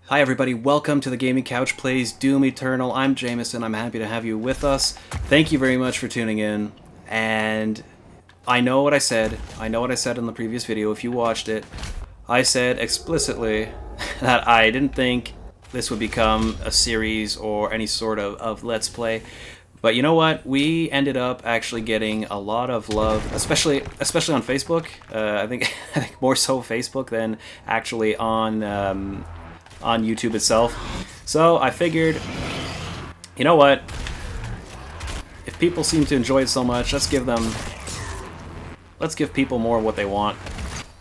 Hi everybody, welcome to the Gaming Couch Plays Doom Eternal. I'm Jameson, I'm happy to have you with us. Thank you very much for tuning in, and I know what I said in the previous video if you watched it. I said explicitly that I didn't think this would become a series or any sort of Let's Play. But you know what? We ended up actually getting a lot of love, especially on Facebook. I think more so Facebook than actually on YouTube itself. So I figured, you know what? If people seem to enjoy it so much, let's give people more of what they want.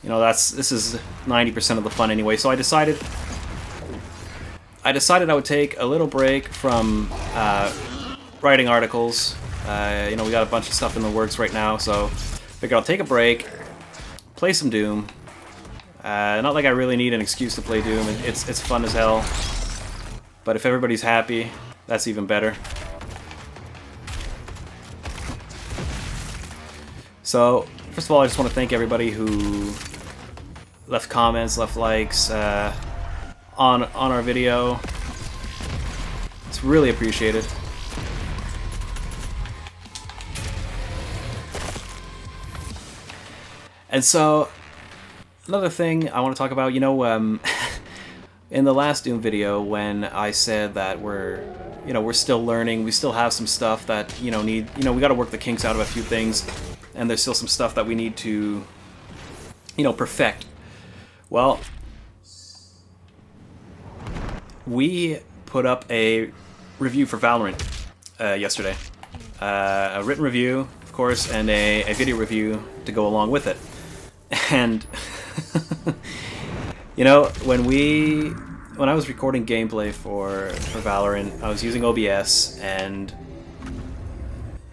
You know, this is 90% of the fun anyway. So I decided I would take a little break from writing articles. You know, we got a bunch of stuff in the works right now, so figured I'll take a break, play some Doom. Not like I really need an excuse to play Doom. It's fun as hell. But if everybody's happy, that's even better. So, first of all, I just want to thank everybody who left comments, left likes on our video. It's really appreciated. And so, another thing I want to talk about, you know, in the last Doom video when I said that we're still learning, we still have some stuff that, we got to work the kinks out of a few things, and there's still some stuff that we need to, perfect. Well, we put up a review for Valorant yesterday. A written review, of course, and a video review to go along with it. And you know, when I was recording gameplay for Valorant, I was using OBS and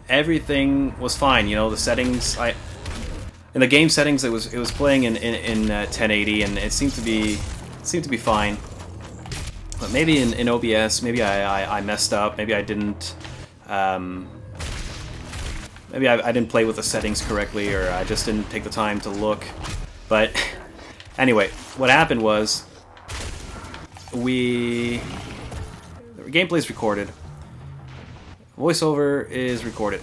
everything was fine. You know, the settings, in the game settings, it was playing in 1080 and it seemed to be fine. But maybe in OBS, maybe I messed up. Maybe I didn't. Maybe I didn't play with the settings correctly, or I just didn't take the time to look. But anyway, what happened was the gameplay is recorded, voiceover is recorded,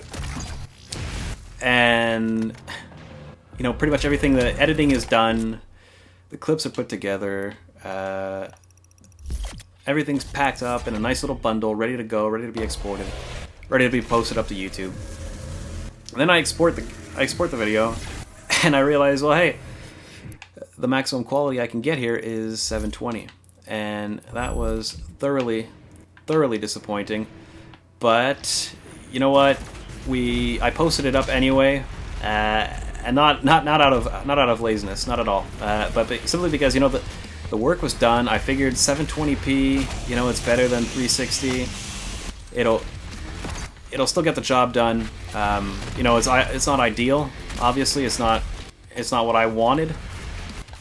and pretty much everything. The editing is done, the clips are put together, everything's packed up in a nice little bundle, ready to go, ready to be exported, ready to be posted up to YouTube. And then I export the video, and I realize, well, hey, the maximum quality I can get here is 720, and that was thoroughly disappointing. But you know what? I posted it up anyway, and not out of laziness, not at all, but simply because the work was done. I figured 720p, it's better than 360. It'll still get the job done. It's not ideal. Obviously, it's not what I wanted.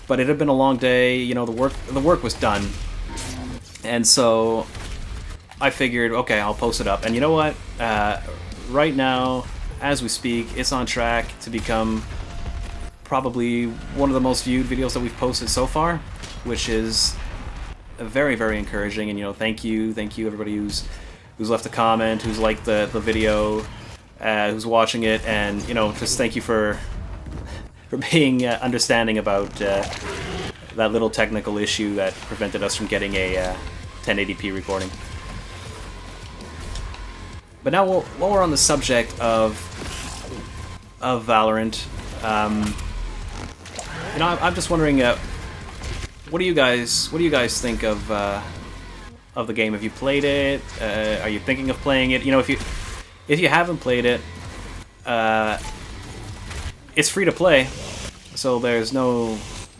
But it had been a long day. The work was done, and so I figured, okay, I'll post it up. And you know what? Right now, as we speak, it's on track to become probably one of the most viewed videos that we've posted so far, which is very, very encouraging. And thank you everybody who's left a comment, who's liked the video, who's watching it, and just thank you for being understanding about that little technical issue that prevented us from getting a 1080p recording. But now, while we're on the subject of Valorant, I'm just wondering, what do you guys think of the game? Have you played it? Are you thinking of playing it? If you haven't played it, it's free to play, so there's no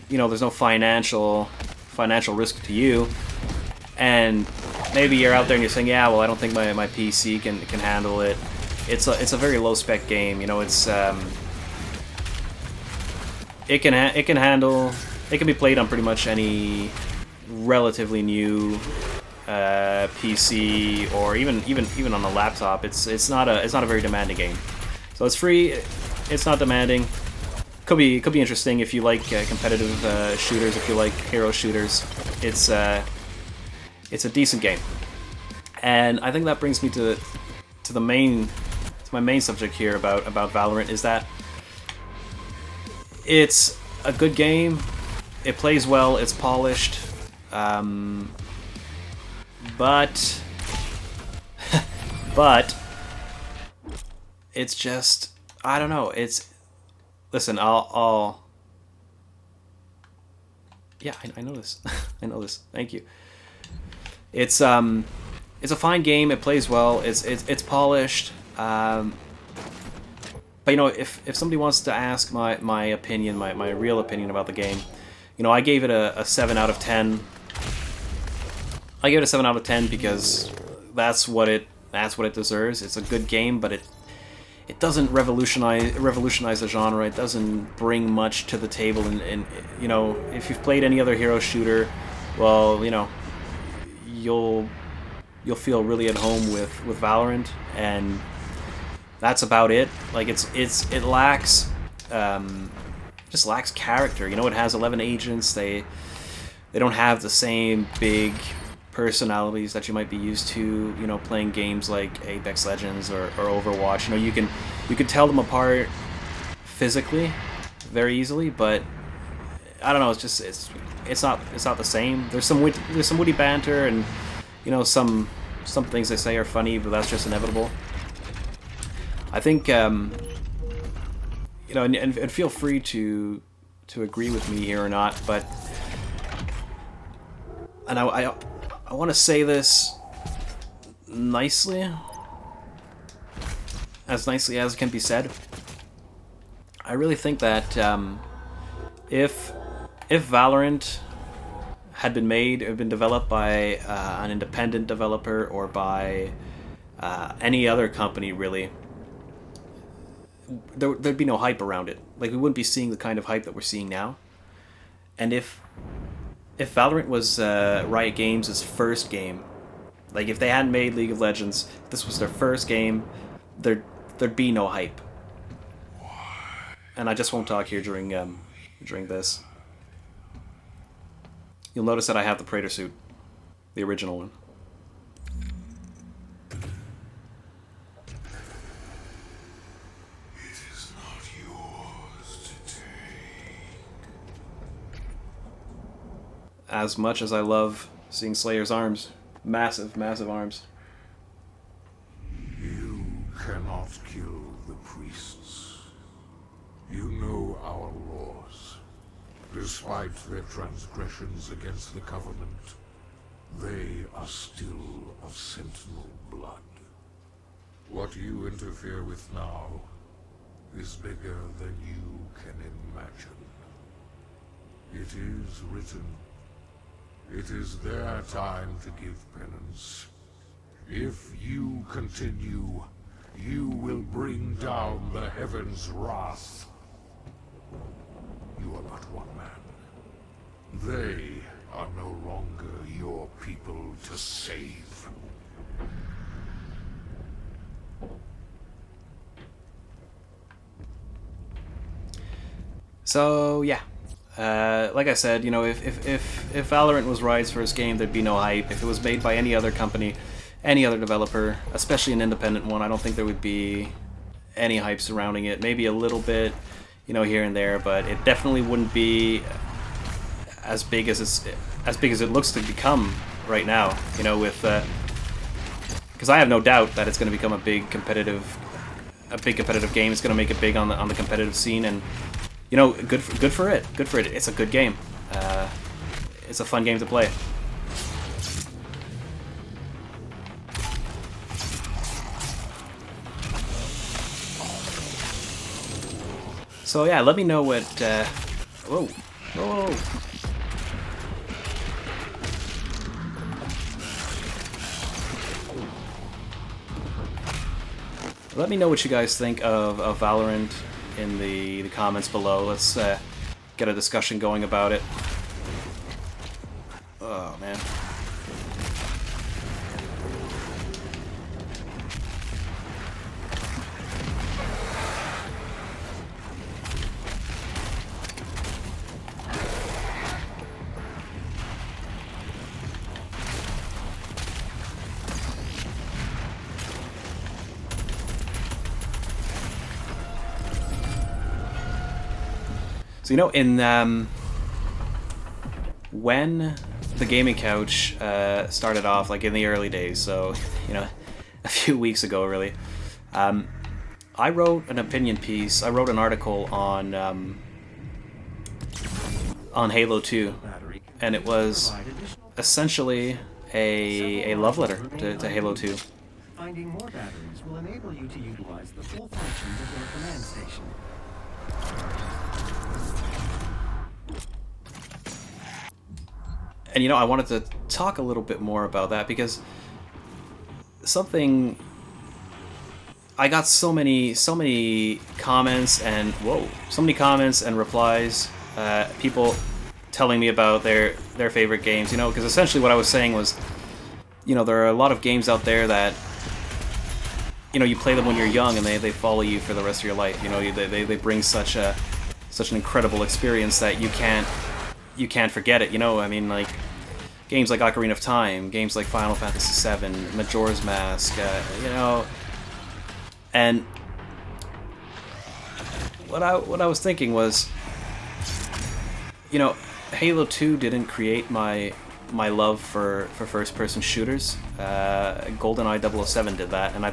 financial risk to you. And maybe you're out there and you're saying, yeah, well, I don't think my PC can handle it. It's a very low spec game. It can be played on pretty much any relatively new PC, or even on a laptop. It's not a very demanding game. So it's free. It's not demanding. Could be interesting if you like competitive shooters. If you like hero shooters, it's It's a decent game, and I think that brings me to the main to my main subject here about Valorant, is that it's a good game. It plays well. It's polished, but but it's just, I don't know. It's, listen. I'll yeah. I know this. I know this. Thank you. It's a fine game. It plays well. It's polished. But you know, if somebody wants to ask my opinion, my real opinion about the game, you know, I gave it a 7 out of 10. I gave it a 7 out of 10 because that's what it deserves. It's a good game, but it doesn't revolutionize the genre. It doesn't bring much to the table. And you know, if you've played any other hero shooter, well, you know, you'll feel really at home with Valorant, and that's about it. Like it lacks just lacks character. You know, it has 11 agents. They don't have the same big personalities that you might be used to, you know, playing games like Apex Legends or Overwatch. You know, you can tell them apart physically very easily, but I don't know. It's just it's not the same. There's some witty banter, and you know, some things they say are funny, but that's just inevitable. I think you know, and feel free to agree with me here or not, but and I want to say this nicely as it can be said. I really think that if Valorant had been developed by an independent developer or by any other company, really, there'd be no hype around it. Like, we wouldn't be seeing the kind of hype that we're seeing now. And if Valorant was Riot Games' first game, like if they hadn't made League of Legends, this was their first game, there'd be no hype. And I just won't talk here during this. You'll notice that I have the Praetor suit, the original one. It is not yours to take. As much as I love seeing Slayer's arms, massive arms. You cannot kill the priests. You know our laws. Despite their transgressions against the Covenant, they are still of Sentinel blood. What you interfere with now is bigger than you can imagine. It is written. It is their time to give penance. If you continue, you will bring down the heavens' wrath. You are but one man. They are no longer your people to save. So yeah, like I said, you know, if Valorant was Riot's first game, there'd be no hype. If it was made by any other company, any other developer, especially an independent one, I don't think there would be any hype surrounding it. Maybe a little bit, you know, here and there, but it definitely wouldn't be as big as it looks to become right now. You know, with because I have no doubt that it's going to become a big competitive game. It's going to make it big on the competitive scene, and you know, good for it. It's a good game. It's a fun game to play. So yeah, let me know what. Whoa. Let me know what you guys think of Valorant in the comments below. Let's get a discussion going about it. Oh man. So, in when the gaming couch started off, like in the early days, so a few weeks ago, really, I wrote an opinion piece. I wrote an article on Halo 2, and it was essentially a love letter to Halo 2. Finding more batteries will enable you to utilize the full functions of your command station. And I wanted to talk a little bit more about that because something I got so many comments and so many comments and replies, people telling me about their favorite games, because essentially what I was saying was, there are a lot of games out there that you play them when you're young and they follow you for the rest of your life. They bring such an incredible experience that you can't forget it. I mean, like games like Ocarina of Time, games like Final Fantasy VII, Majora's Mask, and what I was thinking was, Halo 2 didn't create my love for first-person shooters. GoldenEye 007 did that, and I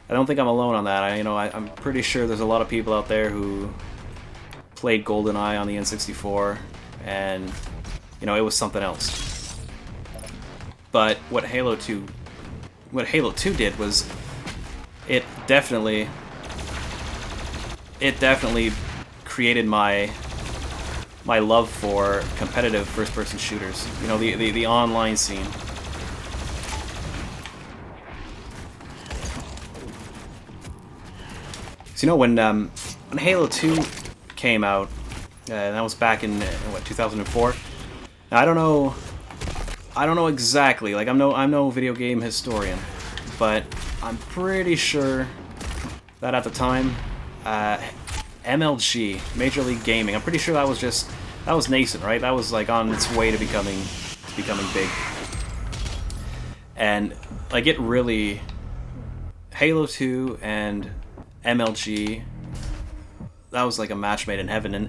don't think I'm alone on that. I'm pretty sure there's a lot of people out there who played GoldenEye on the N64, and it was something else. But what Halo 2 did was it definitely created my love for competitive first-person shooters. The online scene. So when Halo 2 came out, and that was back in 2004. Now I don't know exactly. Like I'm no video game historian, but I'm pretty sure that at the time, MLG, Major League Gaming, I'm pretty sure that was nascent, right? That was like on its way to becoming big. And like Halo 2 and MLG, that was like a match made in heaven. And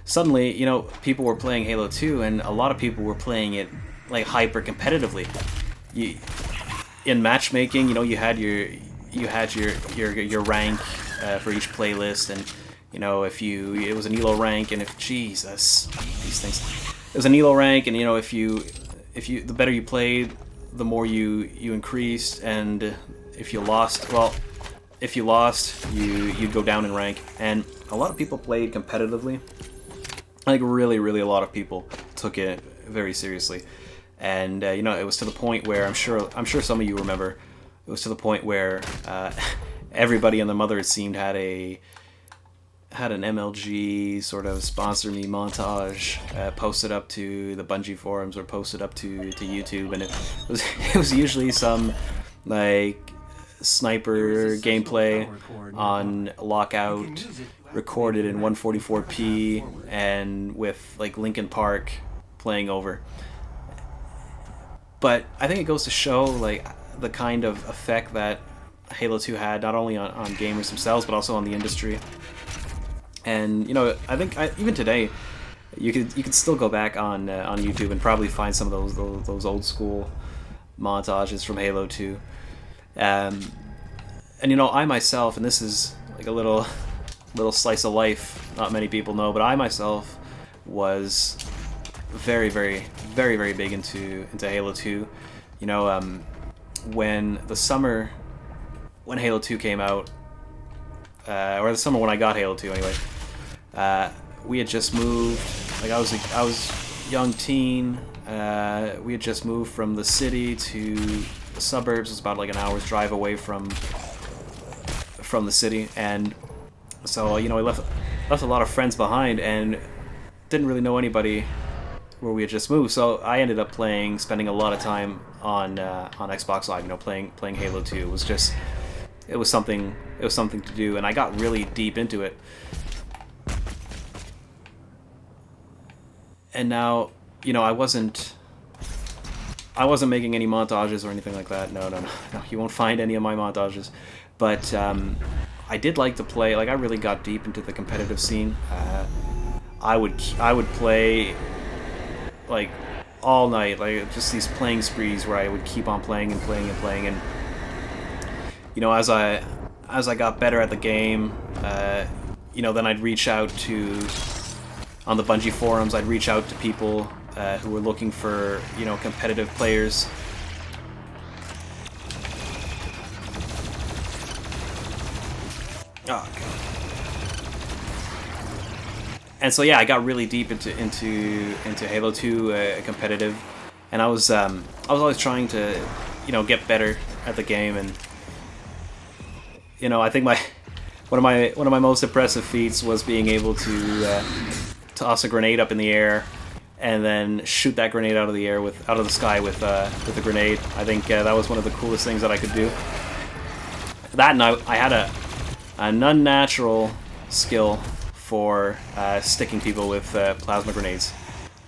suddenly, people were playing Halo 2, and a lot of people were playing it like hyper competitively. In matchmaking, you had your rank for each playlist, and if it was an elo rank, and if Jesus, these things, it was an elo rank, and if you the better you played, the more you increased, and if you lost, you'd go down in rank. And a lot of people played competitively. Like really, really a lot of people took it very seriously. And it was to the point where I'm sure some of you remember. It was to the point where everybody and their mother, it seemed, had an MLG sort of sponsor me montage posted up to the Bungie forums or posted up to YouTube, and it was usually some like sniper gameplay on Lockout, recorded in 144p and with like Linkin Park playing over. But I think it goes to show like the kind of effect that Halo 2 had, not only on gamers themselves but also on the industry. And I think even today you could still go back on YouTube and probably find some of those old school montages from Halo 2. And I myself, and this is like a little slice of life not many people know, but I myself was very, very, very, very big into Halo 2. When Halo 2 came out, or the summer when I got Halo 2 anyway, we had just moved. Like I was a young teen. We had just moved from the city to the suburbs. It was about like an hour's drive away from the city, and so I left a lot of friends behind and didn't really know anybody where we had just moved. So I ended up spending a lot of time on Xbox Live. Playing Halo 2. It was something to do, and I got really deep into it. And now, I wasn't making any montages or anything like that. No, you won't find any of my montages. But I did like to play. Like I really got deep into the competitive scene. I would play like all night, like just these playing sprees where I would keep on playing and playing and playing. And you know, as I got better at the game, you know, then I'd reach out to, on the Bungie forums, I'd reach out to people who were looking for, you know, competitive players. Oh, God. And so yeah, I got really deep into Halo 2 competitive, and I was always trying to, you know, get better at the game. And you know, I think one of my most impressive feats was being able to toss a grenade up in the air and then shoot that grenade out of the sky with a grenade. I think that was one of the coolest things that I could do. That, and I had an unnatural skill for sticking people with plasma grenades.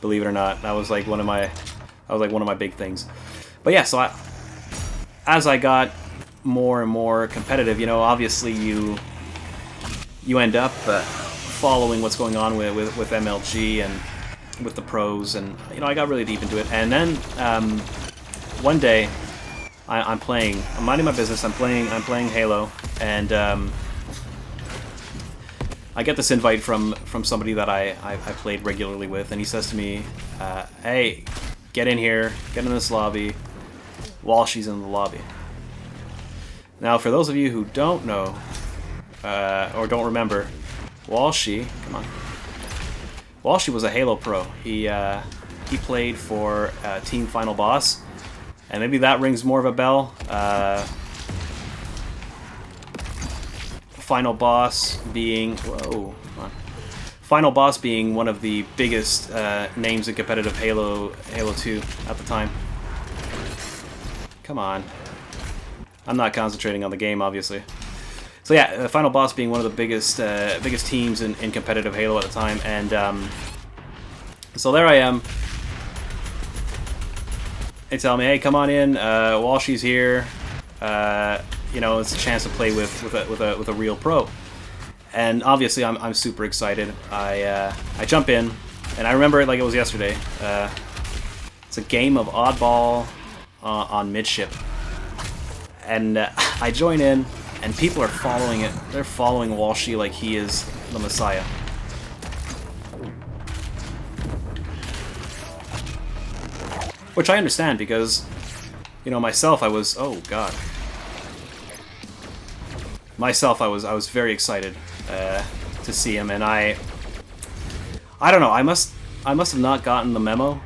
Believe it or not, that was like one of my big things. But yeah, so as I got more and more competitive, you know, obviously you end up following what's going on with MLG and with the pros, and you know, I got really deep into it. And then one day I'm minding my business, I'm playing Halo, and I get this invite from somebody that I played regularly with, and he says to me, hey, get in here, get in this lobby, Walshy's in the lobby. Now, for those of you who don't know, or don't remember, Walshy, come on. Walshy was a Halo pro. He played for Team Final Boss, and maybe that rings more of a bell. Final Boss being Final Boss being one of the biggest names in competitive Halo 2 at the time. Come on. I'm not concentrating on the game, obviously. So yeah, Final Boss being one of the biggest teams in competitive Halo at the time, and so there I am. They tell me, hey, come on in, Walshy's here. You know, it's a chance to play with a real pro, and obviously I'm super excited. I jump in, and I remember it like it was yesterday. It's a game of Oddball on Midship, and I join in, and people are following it. They're following Walshy like he is the Messiah. Which I understand, because, you know, myself, I was, oh god. Myself, I was very excited to see him, and I don't know, I must have not gotten the memo.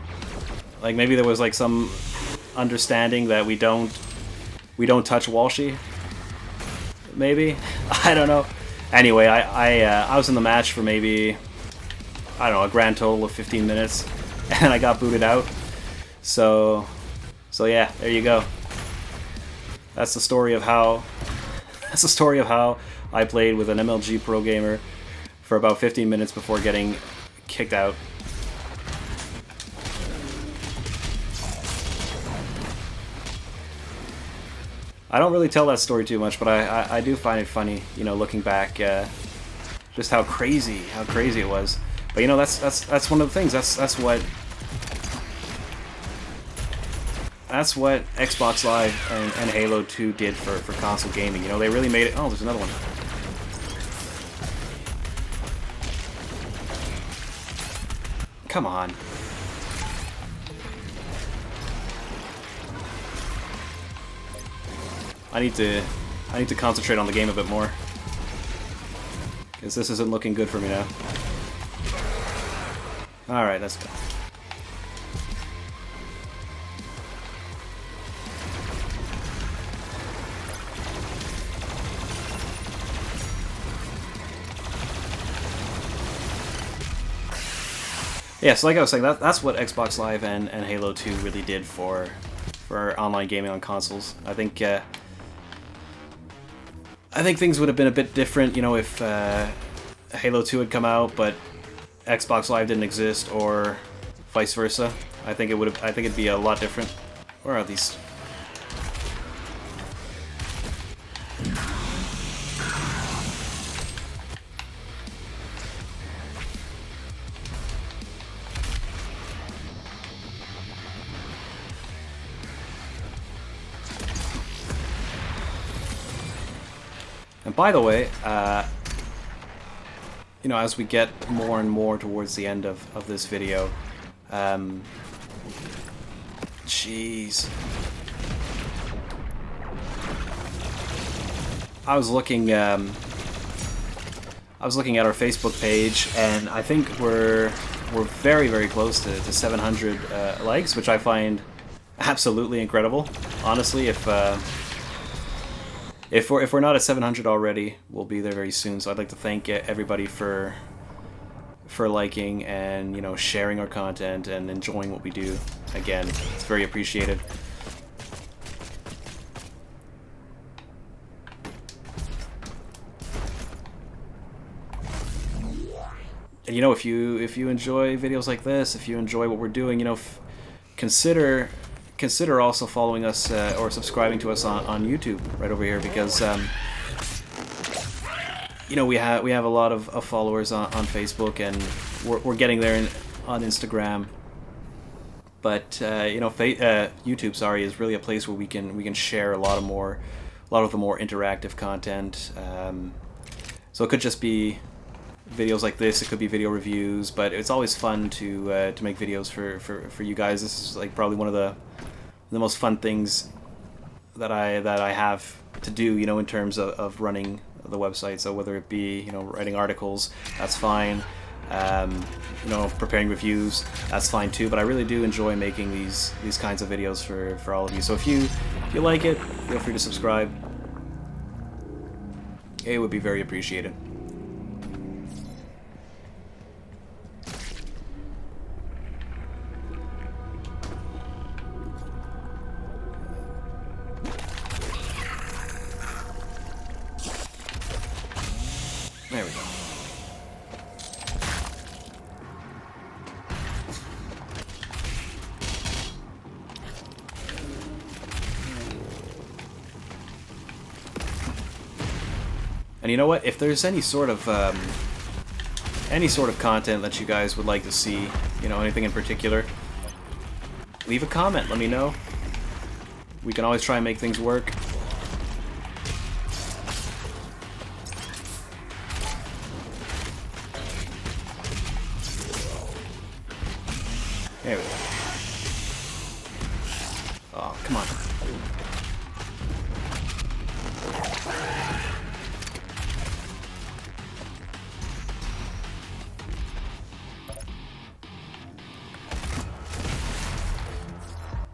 Like, maybe there was like some understanding that we don't touch Walshy. Maybe, I don't know. Anyway, I was in the match for maybe, I don't know, a grand total of 15 minutes, and I got booted out. So yeah, there you go. That's the story of how I played with an MLG pro gamer for about 15 minutes before getting kicked out. I don't really tell that story too much, but I do find it funny, you know, looking back, just how crazy it was. But you know, that's one of the things. That's what Xbox Live and Halo 2 did for console gaming. You know, they really made it. Oh, there's another one. Come on. I need to concentrate on the game a bit more, because this isn't looking good for me now. All right, let's go. Yeah, so like I was saying, that's what Xbox Live and Halo 2 really did for online gaming on consoles. I think things would have been a bit different, you know, if Halo 2 had come out, but Xbox Live didn't exist, or vice versa. I think it'd be a lot different. Where are these? And by the way, you know, as we get more and more towards the end of this video, jeez. I was looking at our Facebook page, and I think we're very, very close to 700 likes, which I find absolutely incredible. Honestly, if we're not at 700 already, we'll be there very soon. So I'd like to thank everybody for liking and, you know, sharing our content and enjoying what we do. Again, it's very appreciated. And, you know, if you enjoy videos like this, if you enjoy what we're doing, you know, consider also following us or subscribing to us on YouTube right over here, because you know, we have a lot of followers on Facebook, and we're getting there on Instagram. But you know, YouTube, sorry, is really a place where we can share a lot of the more interactive content. So it could just be videos like this, it could be video reviews, but it's always fun to make videos for you guys. This is like probably one of the most fun things that I have to do, you know, in terms of running the website. So whether it be, you know, writing articles, that's fine. You know, preparing reviews, that's fine too. But I really do enjoy making these kinds of videos for all of you. So if you like it, feel free to subscribe. It would be very appreciated. There we go. And you know what? If there's any sort of content that you guys would like to see, you know, anything in particular, leave a comment. Let me know. We can always try and make things work. There we go. Oh, come on.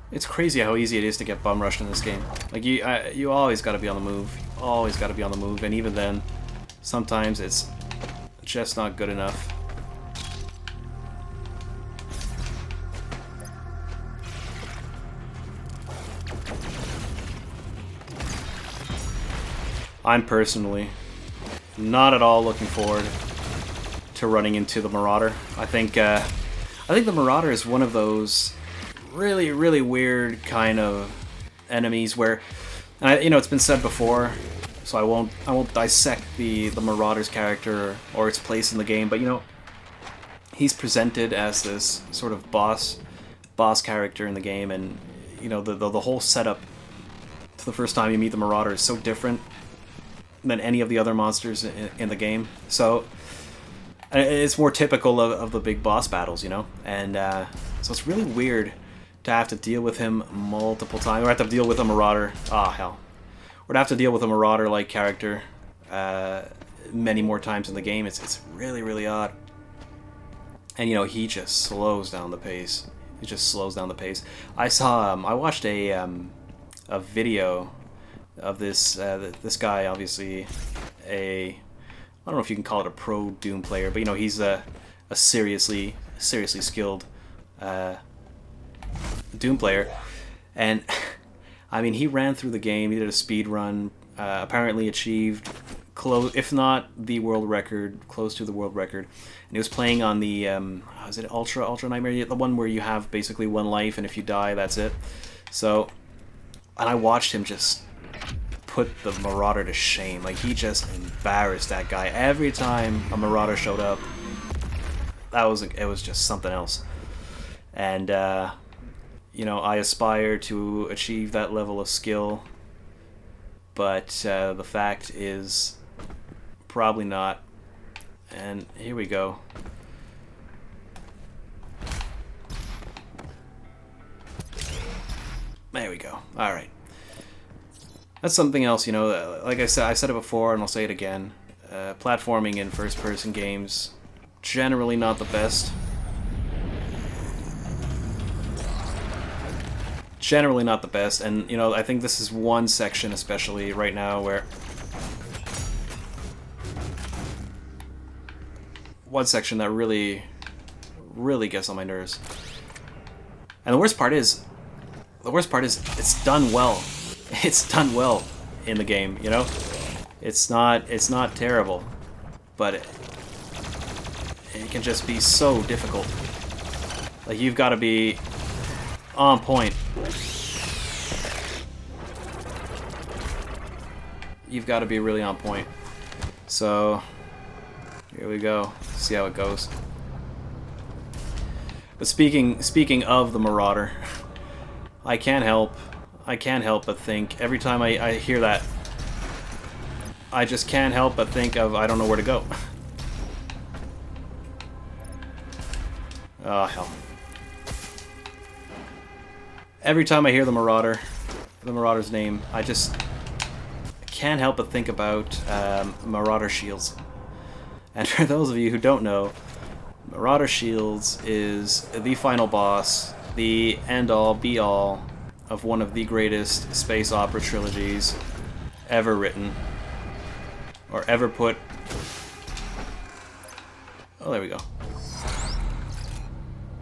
It's crazy how easy it is to get bum rushed in this game. Like, you always got to be on the move. Always got to be on the move, and even then, sometimes it's just not good enough. I'm personally not at all looking forward to running into the Marauder. I think the Marauder is one of those really, really weird kind of enemies where, and you know, it's been said before, so I won't dissect the Marauder's character or its place in the game, but you know, he's presented as this sort of boss character in the game, and you know, the whole setup to the first time you meet the Marauder is so different than any of the other monsters in the game. So it's more typical of the big boss battles, you know, and so it's really weird to have to deal with him multiple times, or have to deal with a Marauder. Ah, hell. Or to have to deal with a Marauder-like character many more times in the game. It's really, really odd. And, you know, he just slows down the pace. He just slows down the pace. I watched a video of this this guy, obviously I don't know if you can call it a pro Doom player, but you know, he's a seriously skilled Doom player, and I mean, he ran through the game. He did a speed run, apparently achieved close, if not the world record, close to the world record. And he was playing on the is it Ultra Nightmare, the one where you have basically one life, and if you die, that's it. So, and I watched him just put the Marauder to shame. Like, he just embarrassed that guy every time a Marauder showed up. It was just something else. And you know, I aspire to achieve that level of skill, but the fact is probably not. And here we go. There we go. All right. That's something else, you know, like I said it before and I'll say it again. Platforming in first-person games, generally not the best. Generally not the best, and, you know, I think this is one section especially right now where... One section that really gets on my nerves. And the worst part is it's done well. It's done well in the game, you know? It's not terrible, but it can just be so difficult. Like, you've got to be on point. You've got to be really on point. So, here we go. See how it goes. But speaking of the Marauder, I can't help but think every time I hear that, I just can't help but think of I don't know where to go. Oh, hell. Every time I hear the Marauder's name, I just can't help but think about Marauder Shields. And for those of you who don't know, Marauder Shields is the final boss, the end-all, be-all of one of the greatest space opera trilogies ever written. Or ever put... Oh, there we go.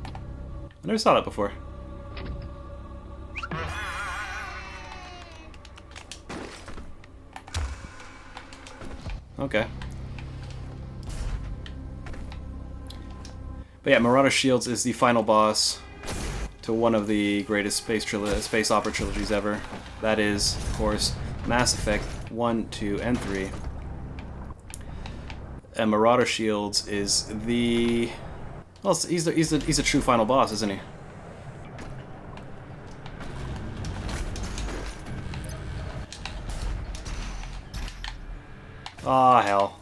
I never saw that before. Okay. But yeah, Marauder Shields is the final boss to one of the greatest space opera trilogies ever. That is, of course, Mass Effect 1, 2, and 3. And Marauder Shields is the... Well, he's a true final boss, isn't he? Ah, hell.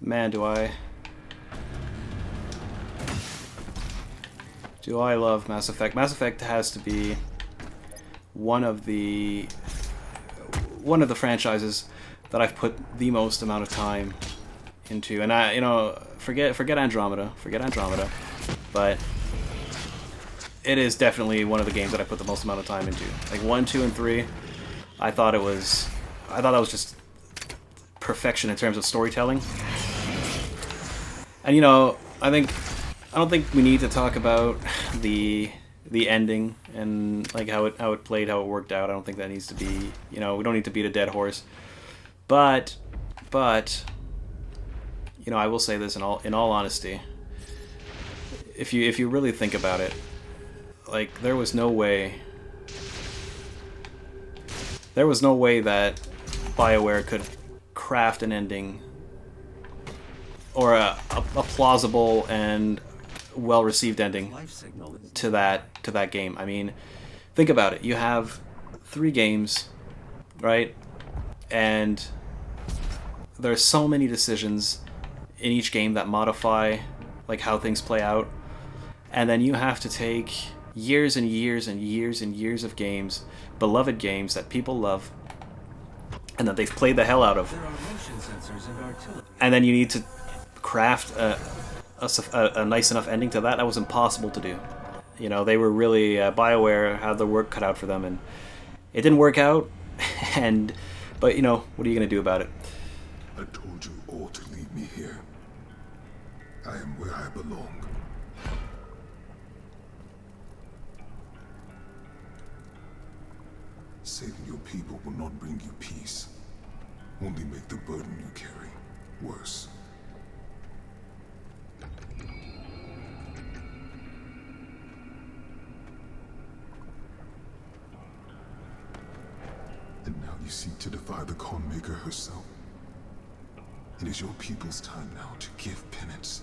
Man, do I love Mass Effect. Mass Effect has to be one of the franchises that I've put the most amount of time into. And I, you know, forget Andromeda, but it is definitely one of the games that I put the most amount of time into. Like 1, 2, and 3, I thought that was just perfection in terms of storytelling. And, you know, I don't think we need to talk about the ending and like how it played, how it worked out. I don't think that needs to be, you know, we don't need to beat a dead horse. But you know, I will say this in all honesty. If you really think about it, like there was no way that BioWare could craft an ending or a plausible and well-received ending to that game. I mean, think about it. You have 3 games, right? And there's so many decisions in each game that modify like how things play out. And then you have to take years and years and years and years of games, beloved games that people love and that they've played the hell out of. And then you need to craft a nice enough ending to that. That was impossible to do. You know, they were really BioWare had their work cut out for them, and it didn't work out. But you know, what are you gonna do about it? I told you all to leave me here. I am where I belong. Saving your people will not bring you peace. Only make the burden you carry worse. seek to defy the Khan Maker herself. It is your people's time now to give penance,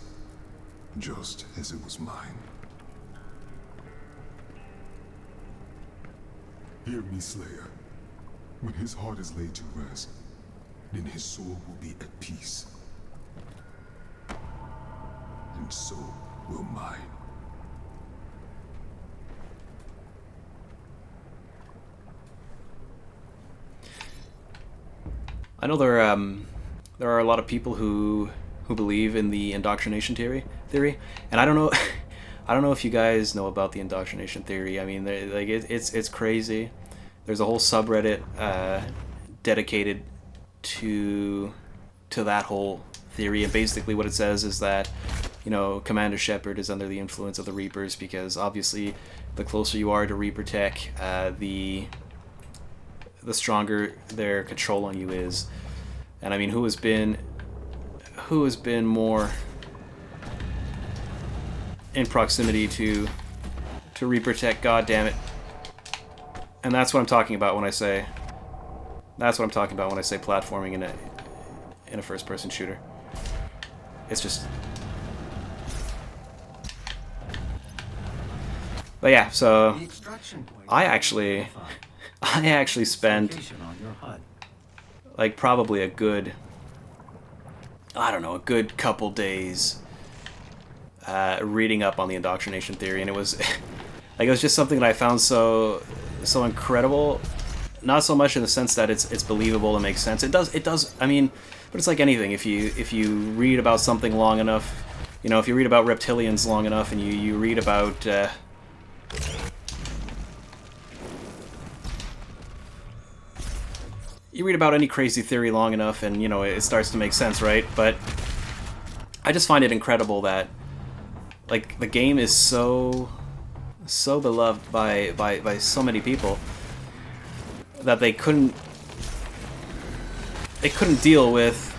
just as it was mine. Hear me, Slayer. When his heart is laid to rest, then his soul will be at peace. And so will mine. I know there are a lot of people who believe in the indoctrination theory, and I don't know, I don't know if you guys know about the indoctrination theory. I mean, it's crazy. There's a whole subreddit dedicated to that whole theory, and basically what it says is that, you know, Commander Shepard is under the influence of the Reapers, because obviously the closer you are to Reaper tech, the stronger their control on you is. And I mean, who has been more in proximity to Reaper tech? God damn it! And that's what I'm talking about when I say platforming in a first-person shooter. It's just. But yeah, so I actually spent like probably a good, I don't know, a good couple days reading up on the indoctrination theory, and it was like, it was just something that I found so incredible. Not so much in the sense that it's believable and makes sense. It does. I mean, but it's like anything. If you read about something long enough, you know, if you read about reptilians long enough, and you read about you read about any crazy theory long enough, and, you know, it starts to make sense, right? But I just find it incredible that, like, the game is so beloved by so many people that they couldn't deal with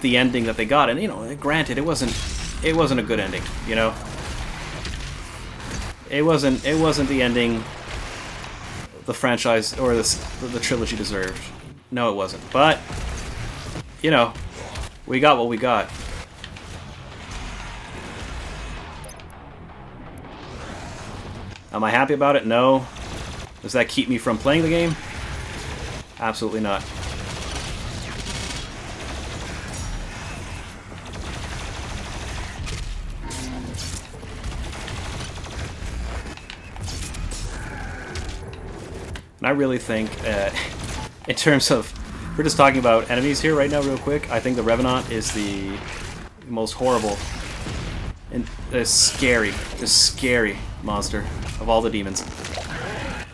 the ending that they got. And, you know, granted, it wasn't a good ending, you know. It wasn't the ending the franchise or the trilogy deserved. No, it wasn't. But, you know, we got what we got. Am I happy about it? No. Does that keep me from playing the game? Absolutely not. And I really think, in terms of, we're just talking about enemies here right now real quick, I think the Revenant is the most horrible and scary, just scary monster of all the demons.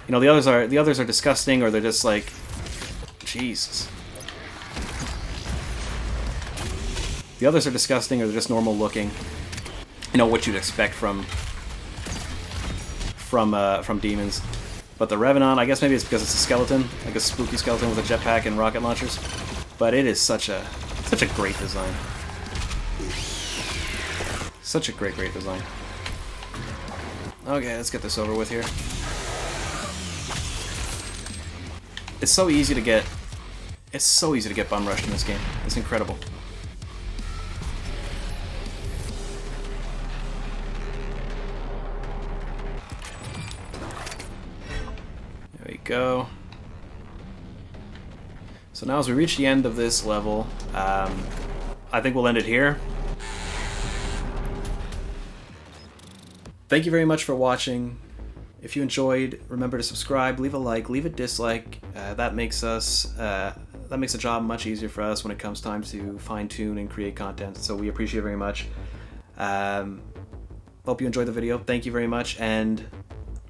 You know, the others are disgusting, or they're just like, Jesus. The others are disgusting, or they're just normal looking. You know, what you'd expect from demons. But the Revenant, I guess maybe it's because it's a skeleton, like a spooky skeleton with a jetpack and rocket launchers. But it is such a great design. Such a great design. Okay, let's get this over with here. It's so easy to get bum rushed in this game. It's incredible. There we go. So now as we reach the end of this level, I think we'll end it here. Thank you very much for watching. If you enjoyed, remember to subscribe, leave a like, leave a dislike. That makes the job much easier for us when it comes time to fine-tune and create content. So we appreciate it very much. Hope you enjoyed the video. Thank you very much. And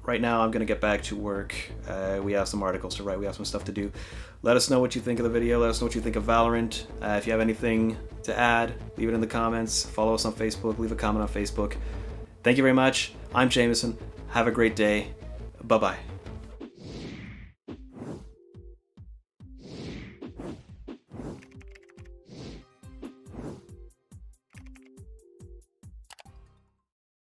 right now I'm gonna get back to work. We have some articles to write. We have some stuff to do. Let us know what you think of the video. Let us know what you think of Valorant. If you have anything to add, leave it in the comments. Follow us on Facebook. Leave a comment on Facebook. Thank you very much. I'm Jameson. Have a great day. Bye-bye.